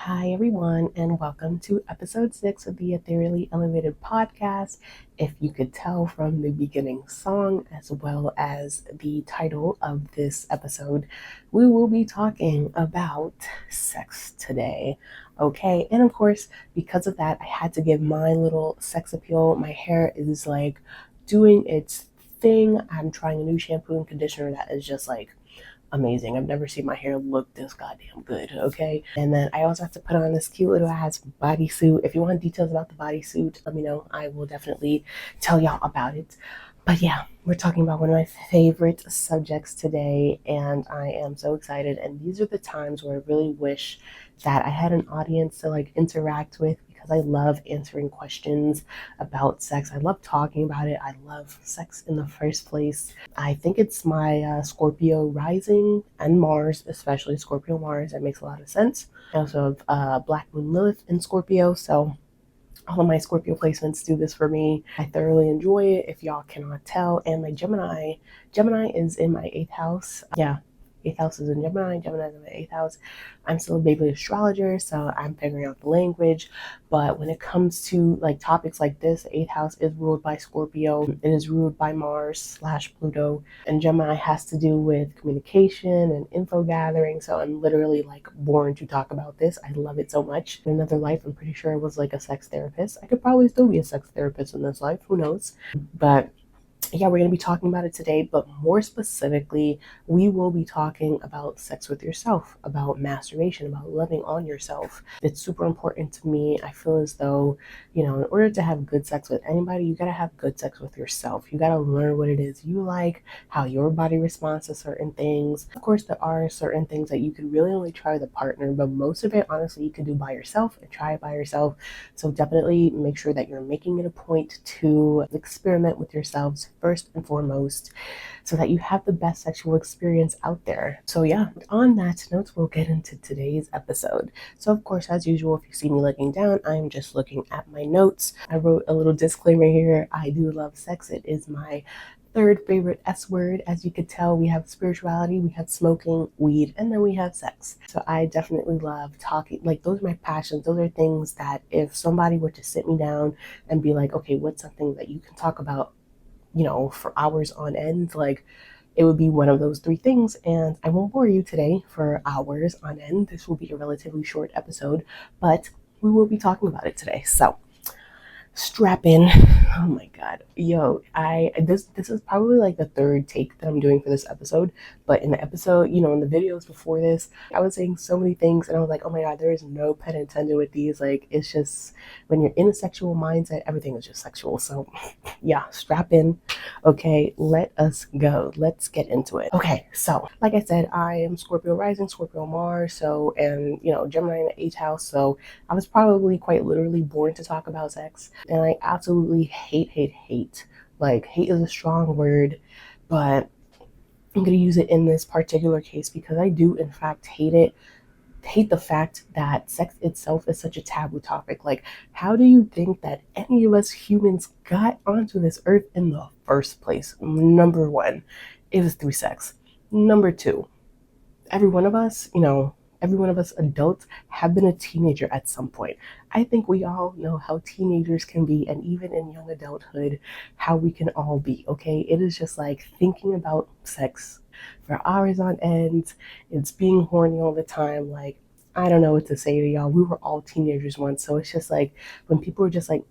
Hi, everyone, and welcome to episode 6 of the Ethereally Elevated podcast. If you could tell from the beginning song as well as the title of this episode, we will be talking about sex today. Okay, and of course, because of that, I had to give my little sex appeal. My hair is like doing its thing. I'm trying a new shampoo and conditioner that is just like amazing. I've never seen my hair look this goddamn good, okay? And then I also have to put on this cute little ass bodysuit. If you want details about the bodysuit, let me know. I will definitely tell y'all about it. But yeah, we're talking about one of my favorite subjects today, and I am so excited. And these are the times where I really wish that I had an audience to like interact with, because I love answering questions about sex. I love talking about it. I love sex in the first place. I think it's my Scorpio rising and Mars, especially Scorpio Mars. That makes a lot of sense. I also have Black Moon Lilith in Scorpio, so all of my Scorpio placements do this for me. I thoroughly enjoy it, if y'all cannot tell. And my Gemini is in my 8th house. Yeah, 8th house is in Gemini. Gemini is in my 8th house. I'm still a baby astrologer, so I'm figuring out the language. But when it comes to like topics like this, the 8th house is ruled by Scorpio. It is ruled by Mars / Pluto. And Gemini has to do with communication and info gathering. So I'm literally like born to talk about this. I love it so much. In another life, I'm pretty sure I was like a sex therapist. I could probably still be a sex therapist in this life. Who knows? But yeah, we're going to be talking about it today, but more specifically, we will be talking about sex with yourself, about masturbation, about loving on yourself. It's super important to me. I feel as though, in order to have good sex with anybody, you got to have good sex with yourself. You got to learn what it is you like, how your body responds to certain things. Of course, there are certain things that you could really only try with a partner, but most of it, honestly, you can do by yourself and try it by yourself. So definitely make sure that you're making it a point to experiment with yourselves first and foremost, so that you have the best sexual experience out there. So yeah, on that note, we'll get into today's episode. So of course, as usual, if you see me looking down, I'm just looking at my notes. I wrote a little disclaimer here. I do love sex. It is my third favorite S word. As you could tell, we have spirituality, we have smoking, weed, and then we have sex. So I definitely love talking. Like, those are my passions. Those are things that if somebody were to sit me down and be like, okay, what's something that you can talk about, for hours on end, like, it would be one of those three things. And I won't bore you today for hours on end. This will be a relatively short episode, but we will be talking about it today. So strap in. Oh my god, yo, this is probably like the third take that I'm doing for this episode. But in the episode, in the videos before this, I was saying so many things, and I was like, oh my god, there is no pun intended with these. Like, it's just, when you're in a sexual mindset, everything is just sexual. So yeah, strap in. Okay, let us go. Let's get into it. Okay, so like I said, I am Scorpio rising, Scorpio Mars, so, and Gemini in the 8th house. So I was probably quite literally born to talk about sex. And I absolutely hate. Like, hate is a strong word, but I'm going to use it in this particular case because I do, in fact, hate it. Hate the fact that sex itself is such a taboo topic. Like, how do you think that any of us humans got onto this earth in the first place? Number one, it was through sex. Number two, every one of us, every one of us adults have been a teenager at some point. I think we all know how teenagers can be, and even in young adulthood, how we can all be, okay? It is just like thinking about sex for hours on end. It's being horny all the time. Like, I don't know what to say to y'all. We were all teenagers once, so it's just like when people are just like,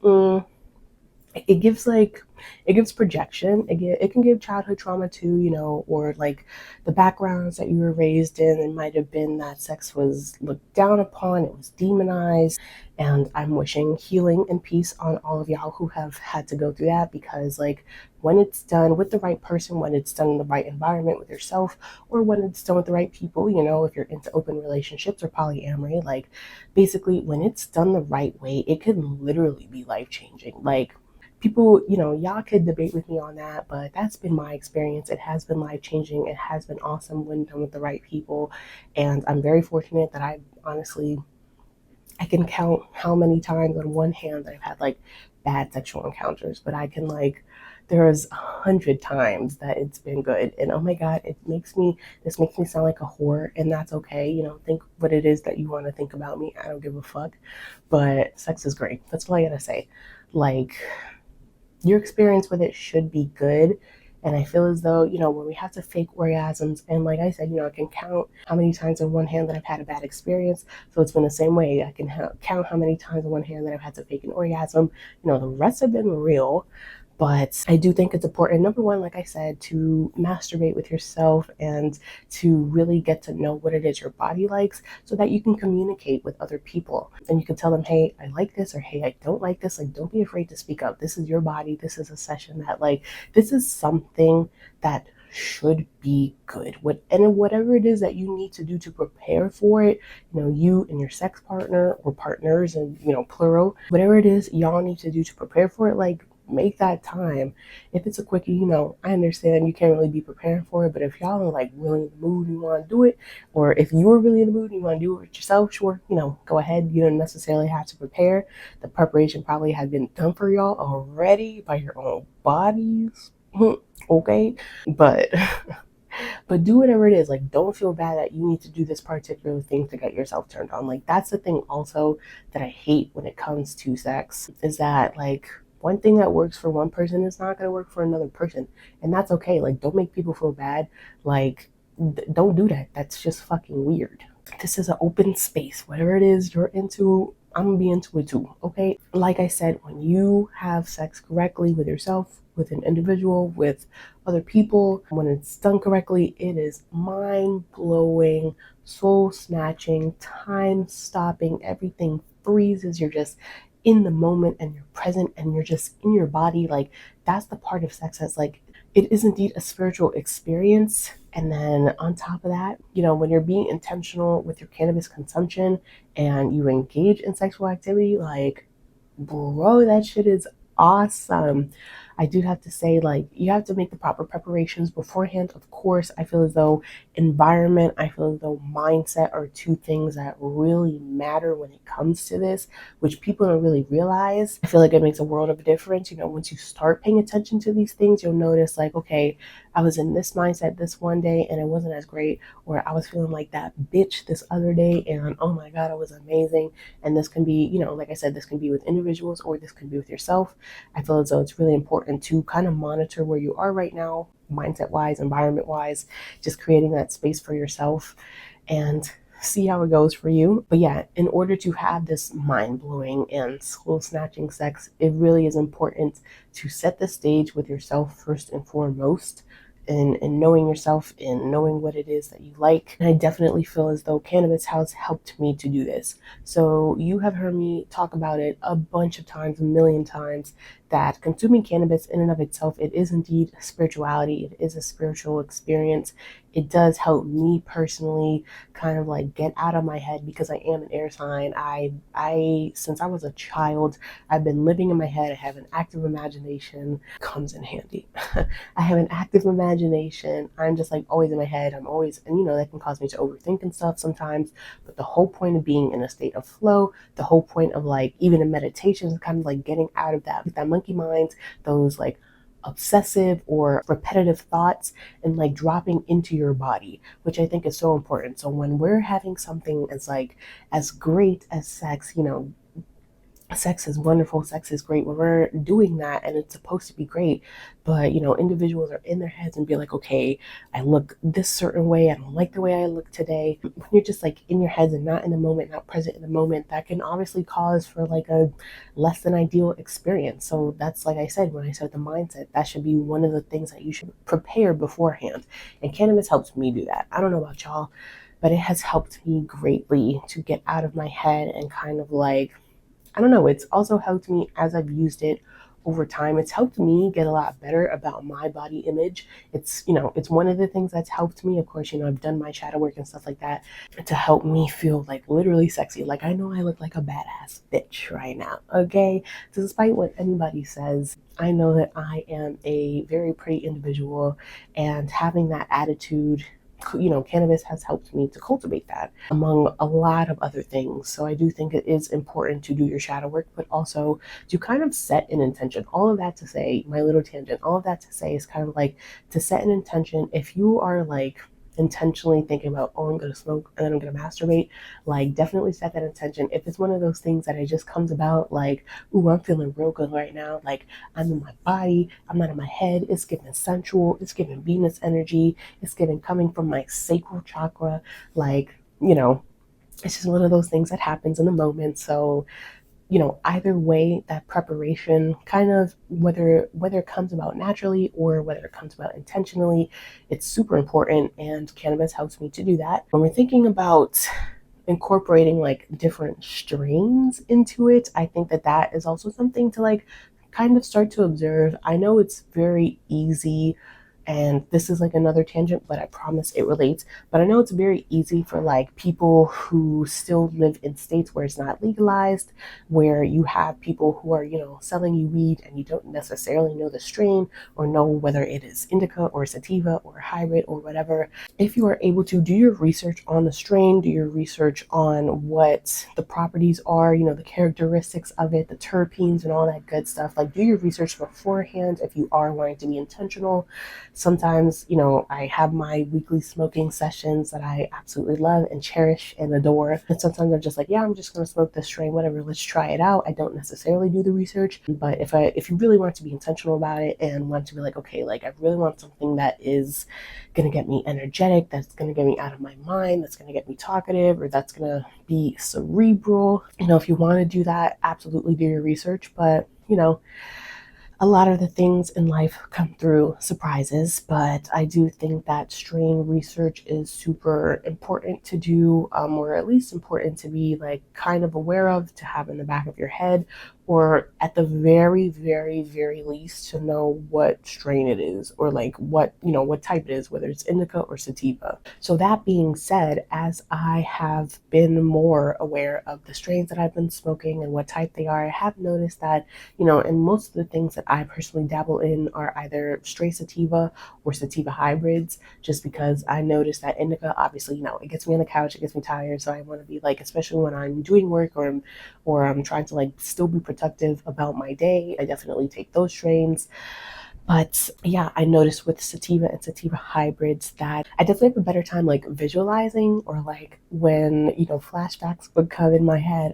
it gives projection. It can give childhood trauma too, or like the backgrounds that you were raised in. It might have been that sex was looked down upon, it was demonized. And I'm wishing healing and peace on all of y'all who have had to go through that, because like, when it's done with the right person, when it's done in the right environment with yourself, or when it's done with the right people, if you're into open relationships or polyamory, like, basically when it's done the right way, it can literally be life-changing. Like, people, y'all could debate with me on that, but that's been my experience. It has been life-changing. It has been awesome when done with the right people. And I'm very fortunate that I can count how many times on one hand that I've had like bad sexual encounters, but I can like There's 100 times that it's been good, and oh my god, this makes me sound like a whore, and that's okay. Think what it is that you want to think about me. I don't give a fuck. But sex is great. That's all I gotta say. Like, your experience with it should be good. And I feel as though, when we have to fake orgasms, and like I said, I can count how many times on one hand that I've had a bad experience. So it's been the same way. I can count how many times on one hand that I've had to fake an orgasm. The rest have been real. But I do think it's important, number one, like I said, to masturbate with yourself and to really get to know what it is your body likes so that you can communicate with other people. And you can tell them, hey, I like this, or hey, I don't like this. Like, don't be afraid to speak up. This is your body. This is a session that, like, this is something that should be good. Whatever it is that you need to do to prepare for it, you and your sex partner or partners, and plural, whatever it is y'all need to do to prepare for it, like, make that time. If it's a quickie, I understand you can't really be preparing for it, but if y'all are like really in the mood and you want to do it, or if you're really in the mood and you want to do it with yourself, sure, go ahead. You don't necessarily have to prepare. The preparation probably had been done for y'all already by your own bodies. Okay, but but do whatever it is. Like, don't feel bad that you need to do this particular thing to get yourself turned on. Like, that's the thing also that I hate when it comes to sex, is that, like, one thing that works for one person is not going to work for another person. And that's okay. Like, don't make people feel bad. Like, don't do that. That's just fucking weird. This is an open space. Whatever it is you're into, I'm going to be into it too. Okay. Like I said, when you have sex correctly with yourself, with an individual, with other people, when it's done correctly, it is mind blowing, soul snatching, time stopping. Everything freezes. You're just in the moment and you're present and you're just in your body. Like, that's the part of sex that's like, it is indeed a spiritual experience. And then on top of that, when you're being intentional with your cannabis consumption and you engage in sexual activity, like, bro, that shit is awesome. I do have to say, like, you have to make the proper preparations beforehand. Of course, I feel as though environment, I feel as though mindset are two things that really matter when it comes to this, which people don't really realize. I feel like it makes a world of a difference. Once you start paying attention to these things, you'll notice, like, okay, I was in this mindset this one day and it wasn't as great, or I was feeling like that bitch this other day and oh my God, it was amazing. And this can be, like I said, this can be with individuals or this can be with yourself. I feel as though it's really important to kind of monitor where you are right now, mindset wise, environment wise, just creating that space for yourself and see how it goes for you. But yeah, in order to have this mind blowing and soul snatching sex, it really is important to set the stage with yourself first and foremost. And knowing yourself and knowing what it is that you like. And I definitely feel as though cannabis has helped me to do this. So you have heard me talk about it a bunch of times, a million times, that consuming cannabis in and of itself, it is indeed spirituality. It is a spiritual experience. It does help me personally kind of like get out of my head because I am an air sign. I since I was a child, I've been living in my head. I have an active imagination. Comes in handy. I have an active imagination. I'm just like always in my head. I'm always, and that can cause me to overthink and stuff sometimes. But the whole point of being in a state of flow, the whole point of like even in meditation is kind of like getting out of that monkey mind, those like obsessive or repetitive thoughts, and like dropping into your body, which I think is so important. So when we're having something as great as sex, sex is wonderful, sex is great when we're doing that, and it's supposed to be great. But individuals are in their heads and be like, okay, I look this certain way, I don't like the way I look today. When you're just like in your heads and not in the moment, not present in the moment, that can obviously cause for like a less than ideal experience. So that's, like I said, when I said the mindset, that should be one of the things that you should prepare beforehand. And cannabis helps me do that. I don't know about y'all, but it has helped me greatly to get out of my head and kind of like, I don't know, it's also helped me as I've used it over time. It's helped me get a lot better about my body image. It's one of the things that's helped me. Of course, I've done my shadow work and stuff like that to help me feel like literally sexy. Like, I know I look like a badass bitch right now, okay? So despite what anybody says, I know that I am a very pretty individual, and having that attitude cannabis has helped me to cultivate that among a lot of other things. So I do think it is important to do your shadow work, but also to kind of set an intention. All of that to say, my little tangent, all of that to say is kind of like to set an intention. If you are like intentionally thinking about, oh, I'm going to smoke and then I'm going to masturbate, like definitely set that intention. If it's one of those things that it just comes about like, ooh, I'm feeling real good right now, like I'm in my body, I'm not in my head, it's giving sensual, it's giving Venus energy, it's giving coming from my sacral chakra, like, it's just one of those things that happens in the moment. So either way, that preparation kind of whether it comes about naturally or whether it comes about intentionally, it's super important, and cannabis helps me to do that. When we're thinking about incorporating like different strains into it, I think that that is also something to like kind of start to observe. I know it's very easy, and this is like another tangent, but I promise it relates. But I know it's very easy for like people who still live in states where it's not legalized, where you have people who are, selling you weed and you don't necessarily know the strain or know whether it is indica or sativa or hybrid or whatever. If you are able to do your research on the strain, do your research on what the properties are, the characteristics of it, the terpenes and all that good stuff, like do your research beforehand if you are wanting to be intentional. Sometimes, I have my weekly smoking sessions that I absolutely love and cherish and adore. And sometimes I'm just like, yeah, I'm just going to smoke this strain, whatever, let's try it out. I don't necessarily do the research, but if you really want to be intentional about it and want to be like, okay, like I really want something that is going to get me energetic, that's going to get me out of my mind, that's going to get me talkative, or that's going to be cerebral. If you want to do that, absolutely do your research. But, a lot of the things in life come through surprises, but I do think that strain research is super important to do, or at least important to be like kind of aware of, to have in the back of your head, or at the very, very, very least to know what strain it is, or like what type it is, whether it's indica or sativa. So that being said, as I have been more aware of the strains that I've been smoking and what type they are, I have noticed that, and most of the things that I personally dabble in are either straight sativa or sativa hybrids, just because I noticed that indica, obviously, it gets me on the couch, it gets me tired. So I want to be like, especially when I'm doing work or I'm trying to like still be productive about my day, I definitely take those strains. But yeah, I noticed with sativa and sativa hybrids that I definitely have a better time like visualizing, or like when, flashbacks would come in my head.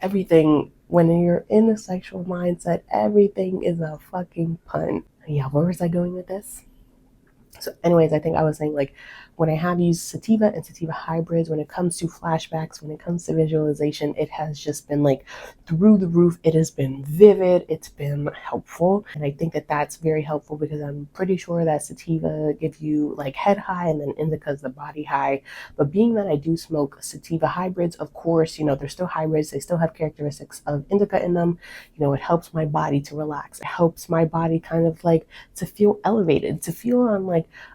Everything, when you're in a sexual mindset, everything is a fucking pun. Yeah, where was I going with this? So anyways, I think I was saying like when I have used sativa and sativa hybrids, when it comes to flashbacks, when it comes to visualization, it has just been like through the roof. It has been vivid. It's been helpful. And I think that that's very helpful because I'm pretty sure that sativa gives you like head high and then indica is the body high. But being that I do smoke sativa hybrids, of course, they're still hybrids. They still have characteristics of indica in them. It helps my body to relax. It helps my body kind of like to feel elevated, to feel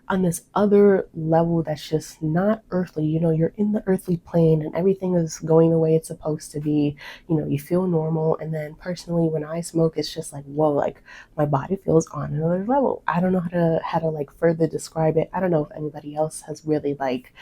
on this other level that's just not earthly. You're in the earthly plane and everything is going the way it's supposed to be. You feel normal. And then personally, when I smoke, it's just like, whoa, like my body feels on another level. I don't know how to like further describe it. I don't know if anybody else has really like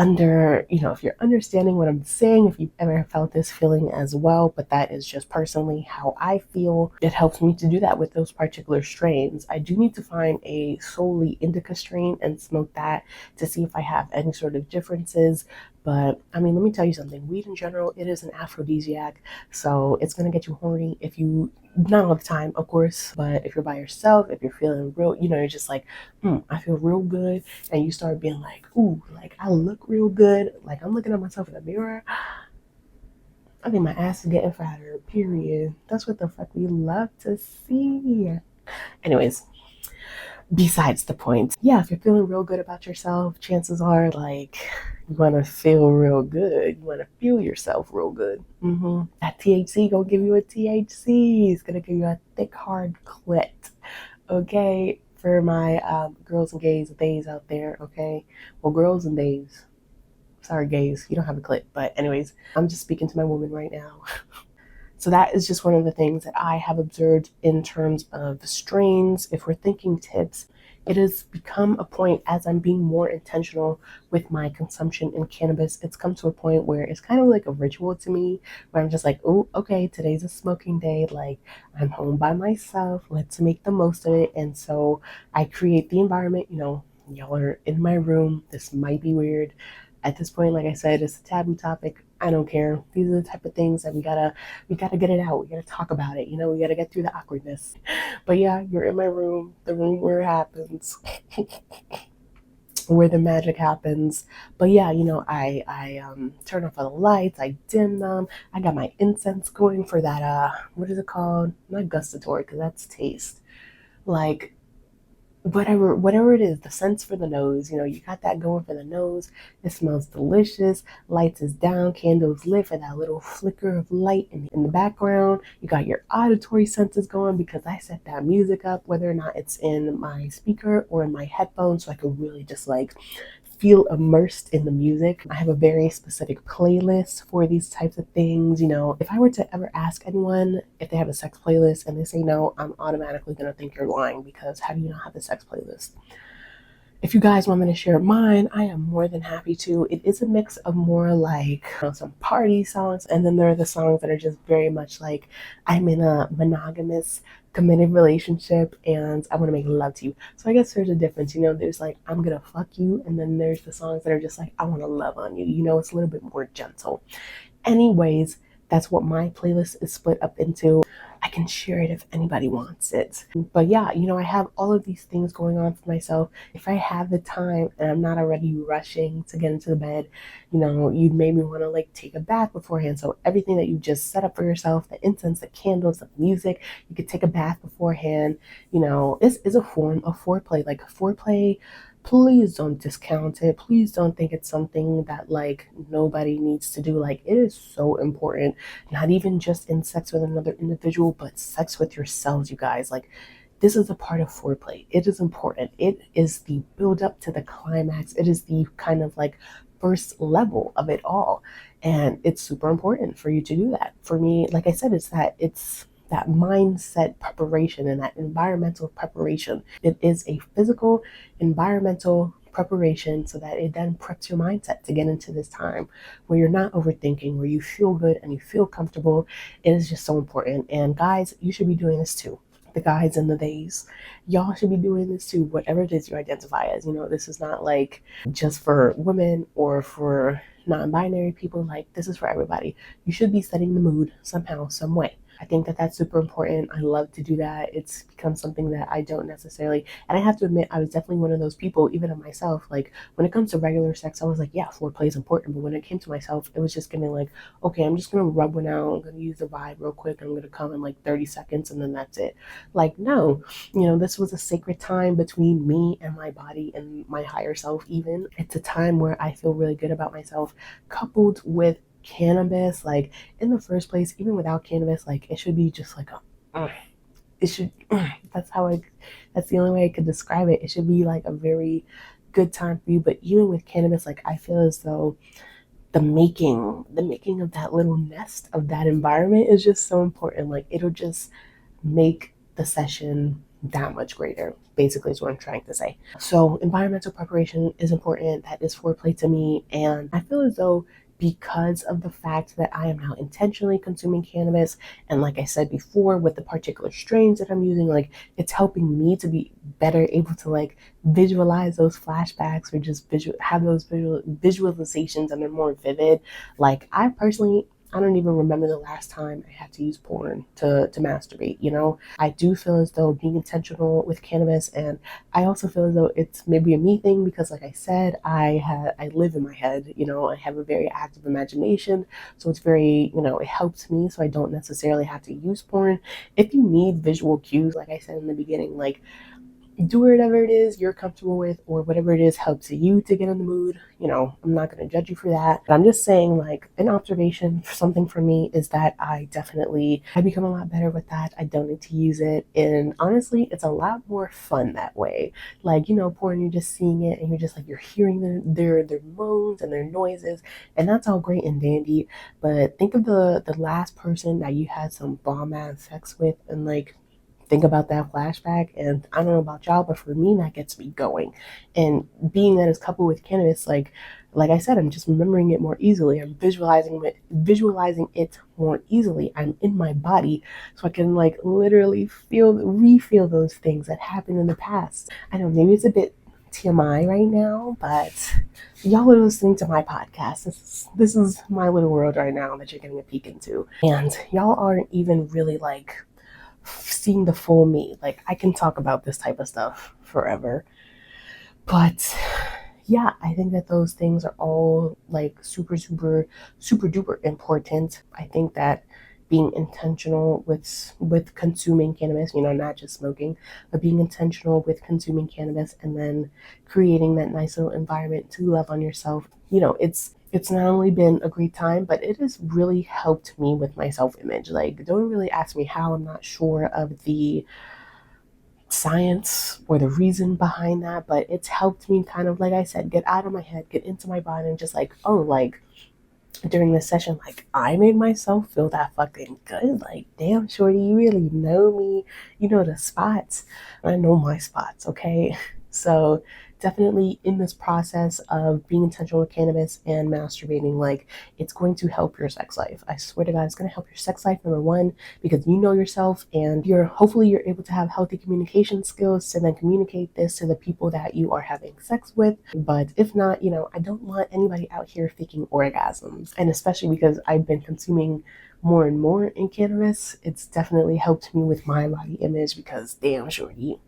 if you're understanding what I'm saying, if you've ever felt this feeling as well, but that is just personally how I feel. It helps me to do that with those particular strains. I do need to find a solely indica strain and smoke that to see if I have any sort of differences. But I mean, let me tell you something. Weed in general, it is an aphrodisiac. So it's going to get you horny if you, not all the time, of course, but if you're by yourself, if you're feeling real, you're just like, I feel real good. And you start being like, ooh, like I look real good. Like I'm looking at myself in the mirror. I think my ass is getting fatter, period. That's what the fuck we love to see. Anyways, besides the point. Yeah, if you're feeling real good about yourself, chances are like you want to feel real good. You want to feel yourself real good. That THC gonna give you a THC. It's gonna give you a thick, hard clit. Okay, for my girls and gays, theys out there. Okay, well, girls and theys. Sorry, gays, you don't have a clit. But anyways, I'm just speaking to my woman right now. So that is just one of the things that I have observed in terms of strains. If we're thinking tips, it has become a point as I'm being more intentional with my consumption in cannabis. It's come to a point where it's kind of like a ritual to me, where I'm just like, oh, okay, today's a smoking day. Like, I'm home by myself. Let's make the most of it. And so I create the environment. Y'all are in my room. This might be weird. At this point, like I said, it's a taboo topic. I don't care. These are the type of things that we gotta get it out. We gotta talk about it. We gotta get through the awkwardness. But yeah, you're in my room, the room where it happens, where the magic happens. But yeah, I turn off all the lights, I dim them. I got my incense going for that. What is it called? Not gustatory, because that's taste. Like, whatever it is, the scents for the nose, you got that going for the nose. It smells delicious. Lights is down, candles lit for that little flicker of light in the background. You got your auditory senses going because I set that music up, whether or not it's in my speaker or in my headphones, so I could really just like feel immersed in the music. I have a very specific playlist for these types of things. If I were to ever ask anyone if they have a sex playlist and they say no, I'm automatically going to think you're lying, because how do you not have a sex playlist? If you guys want me to share mine, I am more than happy to. It is a mix of more like some party songs, and then there are the songs that are just very much like I'm in a monogamous, committed relationship and I want to make love to you. So I guess there's a difference. There's like I'm gonna fuck you, and then there's the songs that are just like I want to love on you. It's a little bit more gentle. Anyways, that's what my playlist is split up into. I can share it if anybody wants it. But yeah, I have all of these things going on for myself. If I have the time and I'm not already rushing to get into the bed, you'd maybe want to like take a bath beforehand. So everything that you just set up for yourself, the incense, the candles, the music, you could take a bath beforehand. This is a form of foreplay. Like foreplay, please don't discount it. Please don't think it's something that like nobody needs to do. Like, it is so important, not even just in sex with another individual, but sex with yourselves, you guys. Like, this is a part of foreplay. It is important. It is the build up to the climax. It is the kind of like first level of it all. And it's super important for you to do that. For me, like I said, it's that mindset preparation and that environmental preparation. It is a physical, environmental preparation so that it then preps your mindset to get into this time where you're not overthinking, where you feel good and you feel comfortable. It is just so important. And guys, you should be doing this too. The guys and the theys, y'all should be doing this too, whatever it is you identify as. This is not like just for women or for non-binary people. Like, this is for everybody. You should be setting the mood somehow, some way. I think that that's super important. I love to do that. It's become something that I don't necessarily, and I have to admit, I was definitely one of those people, even of myself. Like, when it comes to regular sex, I was like, yeah, foreplay is important. But when it came to myself, it was just gonna be like, okay, I'm just gonna rub one out. I'm gonna use the vibe real quick. I'm gonna come in like 30 seconds and then that's it. Like, no, this was a sacred time between me and my body and my higher self, even. It's a time where I feel really good about myself, coupled with cannabis. Like, in the first place, even without cannabis, like, it should be just like it should that's the only way I could describe it. It should be like a very good time for you. But even with cannabis, like, I feel as though the making of that little nest, of that environment, is just so important. Like, it'll just make the session that much greater, basically, is what I'm trying to say. So environmental preparation is important. That is foreplay to me. And I feel as though, because of the fact that I am now intentionally consuming cannabis, and like I said before, with the particular strains that I'm using, like, it's helping me to be better able to like visualize those flashbacks, or just have those visualizations, and they're more vivid. Like, I don't even remember the last time I had to use porn to masturbate. I do feel as though being intentional with cannabis, and I also feel as though it's maybe a me thing, because like I said, I live in my head. I have a very active imagination, so it's very, it helps me, so I don't necessarily have to use porn. If you need visual cues, like I said in the beginning, like, do whatever it is you're comfortable with, or whatever it is helps you to get in the mood. I'm not going to judge you for that. But I'm just saying, like, an observation, something for me, is that I become a lot better with that. I don't need to use it. And honestly, it's a lot more fun that way. Like, porn, you're just seeing it and you're just like, you're hearing their moans and their noises. And that's all great and dandy. But think of the last person that you had some bomb ass sex with, and like, think about that flashback, and I don't know about y'all, but for me, that gets me going. And being that it's coupled with cannabis, like I said, I'm just remembering it more easily. I'm visualizing it more easily. I'm in my body, so I can like literally refeel those things that happened in the past. I know maybe it's a bit TMI right now, but y'all are listening to my podcast. This is my little world right now that you're getting a peek into, and y'all aren't even really like seeing the full me. Like, I can talk about this type of stuff forever, but yeah, I think that those things are all like super, super, super duper important. I think that being intentional with consuming cannabis, not just smoking, but being intentional with consuming cannabis and then creating that nice little environment to love on yourself. It's not only been a great time, but it has really helped me with my self-image. Like, don't really ask me how. I'm not sure of the science or the reason behind that, but it's helped me kind of, like I said, get out of my head, get into my body, and just like, oh, like during this session, like I made myself feel that fucking good. Like, damn, shorty, you really know me. You know the spots. I know my spots, okay? So definitely in this process of being intentional with cannabis and masturbating, like it's going to help your sex life. I swear to God, it's going to help your sex life, number one, because you know yourself and hopefully you're able to have healthy communication skills to then communicate this to the people that you are having sex with. But if not, I don't want anybody out here faking orgasms. And especially because I've been consuming more and more in cannabis, it's definitely helped me with my body image because damn shorty.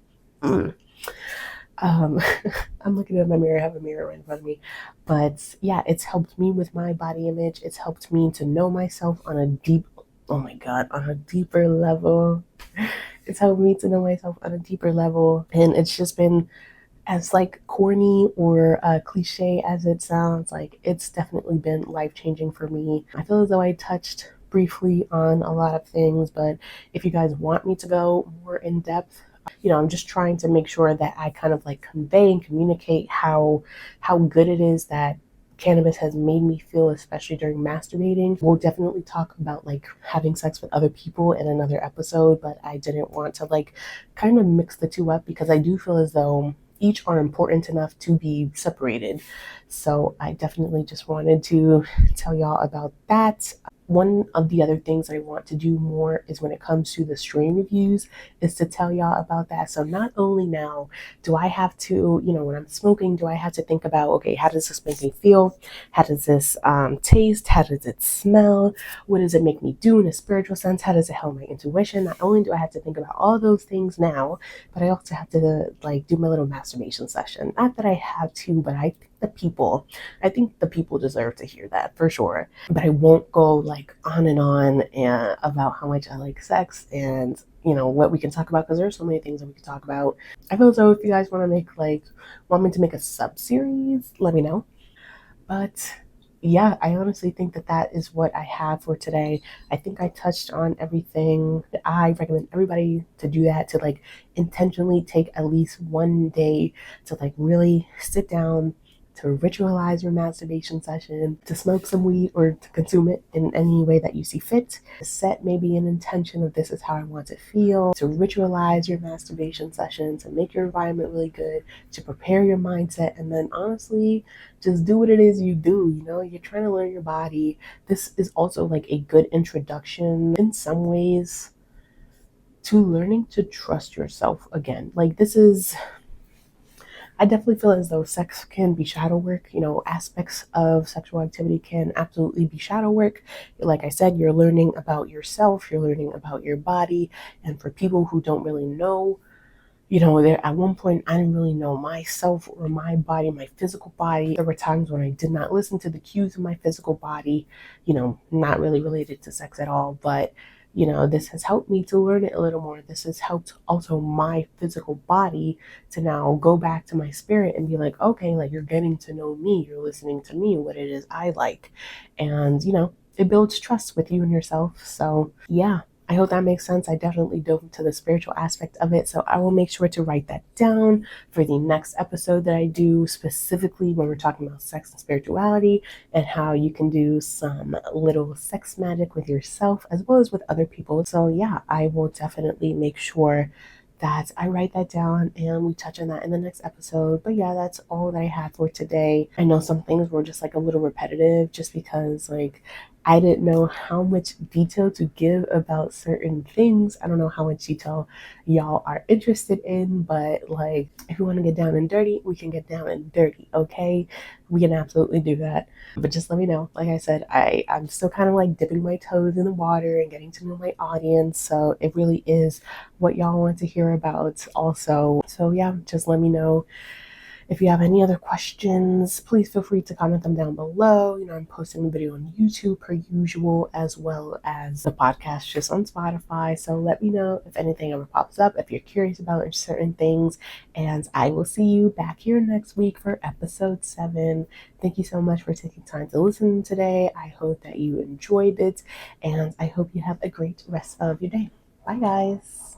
Um, I'm looking at my mirror, I have a mirror right in front of me. But yeah, it's helped me with my body image. It's helped me to know myself on a oh my God, on a deeper level. It's helped me to know myself on a deeper level. And it's just been, as like corny or cliche as it sounds, like it's definitely been life-changing for me. I feel as though I touched briefly on a lot of things, but if you guys want me to go more in depth, I'm just trying to make sure that I kind of like convey and communicate how good it is that cannabis has made me feel, especially during masturbating. We'll definitely talk about like having sex with other people in another episode, but I didn't want to like kind of mix the two up because I do feel as though each are important enough to be separated. So I definitely just wanted to tell y'all about that. One of the other things I want to do more is when it comes to the strain reviews is to tell y'all about that. So not only now do I have to, when I'm smoking, do I have to think about, okay, how does this make me feel? How does this taste? How does it smell? What does it make me do in a spiritual sense? How does it help my intuition? Not only do I have to think about all those things now, but I also have to like do my little masturbation session. Not that I have to, but I think the people deserve to hear that for sure. But I won't go like on and about how much I like sex and what we can talk about, because there's so many things that we can talk about. I feel as though if you guys want me to make a sub series, let me know. But yeah, I honestly think that that is what I have for today. I think I touched on everything. I recommend everybody to do that, to like intentionally take at least one day to like really sit down, to ritualize your masturbation session, to smoke some weed or to consume it in any way that you see fit. Set maybe an intention of this is how I want to feel, to ritualize your masturbation session, to make your environment really good, to prepare your mindset, and then honestly, just do what it is you do. You're trying to learn your body. This is also like a good introduction in some ways to learning to trust yourself again. Like, I definitely feel as though sex can be shadow work. Aspects of sexual activity can absolutely be shadow work. Like I said, you're learning about yourself, you're learning about your body. And for people who don't really know, there at one point I didn't really know myself or my body, my physical body. There were times when I did not listen to the cues of my physical body, not really related to sex at all, but this has helped me to learn it a little more. This has helped also my physical body to now go back to my spirit and be like, okay, like you're getting to know me, you're listening to me, what it is I like. And it builds trust with you and yourself. So yeah, I hope that makes sense. I definitely dove into the spiritual aspect of it, so I will make sure to write that down for the next episode that I do, specifically when we're talking about sex and spirituality and how you can do some little sex magic with yourself as well as with other people. So yeah, I will definitely make sure that I write that down and we touch on that in the next episode. But yeah, that's all that I had for today. I know some things were just like a little repetitive just because like I didn't know how much detail to give about certain things. I don't know how much detail y'all are interested in, but like if you want to get down and dirty, we can get down and dirty, okay? We can absolutely do that. But just let me know. Like I said, I'm still kind of like dipping my toes in the water and getting to know my audience. So it really is what y'all want to hear about also. So yeah, just let me know. If you have any other questions, please feel free to comment them down below. You know, I'm posting the video on YouTube per usual, as well as the podcast just on Spotify. So let me know if anything ever pops up, if you're curious about certain things. And I will see you back here next week for episode 7. Thank you so much for taking time to listen today. I hope that you enjoyed it, and I hope you have a great rest of your day. Bye, guys.